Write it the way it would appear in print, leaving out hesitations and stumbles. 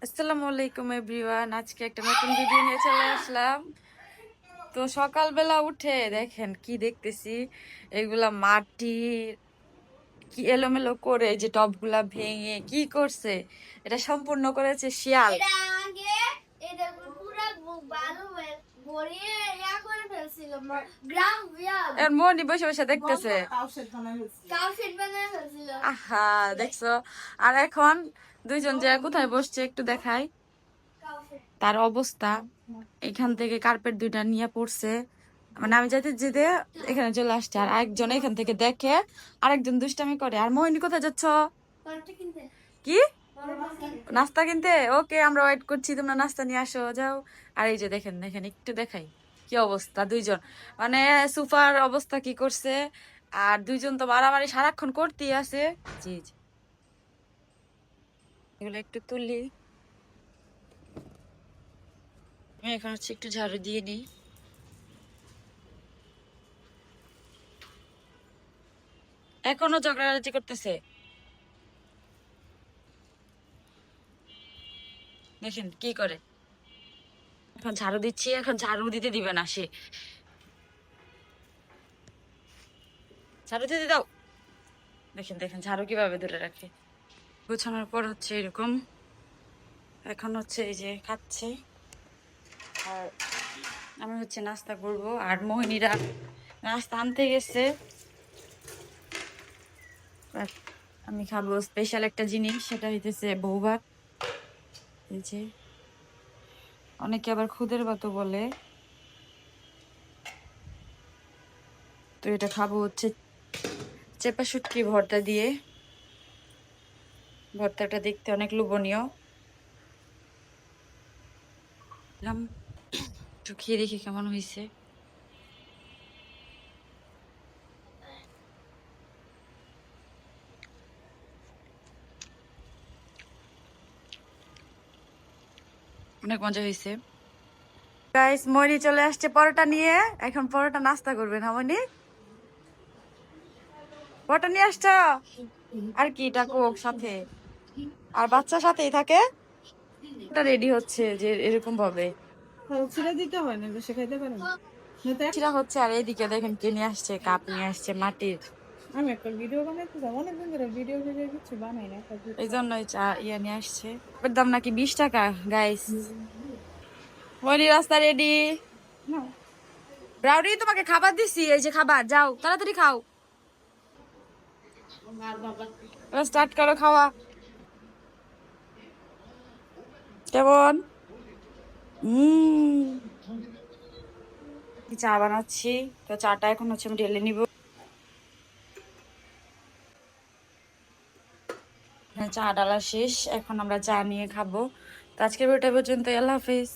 আসসালামু আলাইকুম এভরিওয়ান। আজকে একটা নতুন ভিডিও নিয়ে চলে আসলাম। তো সকালবেলা উঠে দেখেন কি দেখতেছি, এগুলা মাটি কি এলোমেলো করে যে টবগুলা ভেঙে কি করছে, এটা সম্পূর্ণ করেছে শিয়াল। এটা আগে এটা পুরো ভালো ভরিয়ে করে ফেলছিল গ্রাম বিয়াল এর মনি বসে বসে দেখতেছে। কাউশেট বানায় ফেলছিল। আহা, দেখছো? আর এখন দুইজন যে কোথায় বসছে একটু দেখাই কাউশেট তার অবস্থা। এখান থেকে কার্পেট দুইটা নিয়ে পড়ছে, মানে আমি যাইতে যেতে এখানে চলে আসছে, আর একজন এখান থেকে দেখে আরেকজন দুষ্টামি করে। আর মোহিনী কোথায় যাচ্ছ? পরোটা কিনতে কি নাস্তা কিনতে? ওকে, আমরা ওয়েট করছি, তোমরা নাস্তা নিয়ে আসো, যাও। আর এই যে দেখেন দেখেন একটু দেখাই কি অবস্থা দুইজন, মানে সুপার অবস্থা কি করছে। আর দুইজন তো মারামারি সারাক্ষণ করতেই আছে। জি জি, এগুলো একটু তুলি। আমি এখন হচ্ছে একটু ঝাড়ু দিয়ে নিই। এখনো ঝগড়াঝাটি করতেছে, দেখেন কি করে। এখন ঝাড়ু দিচ্ছি, এখন ঝাড়ু দিতে দিবে না সে। ঝাড়ু দিতে দাও। দেখেন দেখেন ঝাড়ু কিভাবে ধরে রাখে। গোছানোর পর হচ্ছে এরকম। এখন হচ্ছে এই যে খাচ্ছে, আর আমি হচ্ছে নাস্তা করব। আর মোহিনীরা নাস্তা আনতে গেছে। আর আমি খাবো স্পেশাল একটা জিনিস, সেটা হইতেছে বউ ভাত। এই যে অনেকে আবার খুদের ভাতও বলে। তো এটা খাবো হচ্ছে চেপা শুটকি ভর্তা দিয়ে। ভর্তাটা দেখতে অনেক লোভনীয়। একটু খেয়ে দেখি কেমন হয়েছে। অনেক মজা হয়েছে। গাইস, মনি চলে আসছে পরোটা নিয়ে। এখন পরোটা নাস্তা করবে না মনি? পরোটা নিয়ে আসছো? আর কি এটা কোক সাথে, আর বাচ্চার সাথেই থাকে। এটা রেডি হচ্ছে যে এরকম ভাবে ছেড়ে দিতে হয় না, সে খাইতে পারে না। সেটা হচ্ছে। আর এইদিকে দেখেন কে নিয়ে আসছে, কাপ নিয়ে আসছে মাটির। আমি একটা ভিডিও বানাইতেছিলাম, অনেকদিন ধরে ভিডিও ভিডিও কিছু বানাই না। এই জন্যই চা ইয়া নিয়ে আসছে। এর দাম নাকি 20 টাকা। গাইস, মনি রাস্তা রেডি। না, ব্রাউনি তোমাকে খাবার দিছি, এই যে খাবার, যাও তাড়াতাড়ি খাও। স্টার্ট করো খাওয়া। কেমন? চা বানাচ্ছি। তো চাটা এখন হচ্ছে আমি ঢেলে নিব। চা ডালা শেষ, এখন আমরা চা নিয়ে খাবো। তো আজকের ভিডিওটা পর্যন্ত, আল্লাহ হাফিজ।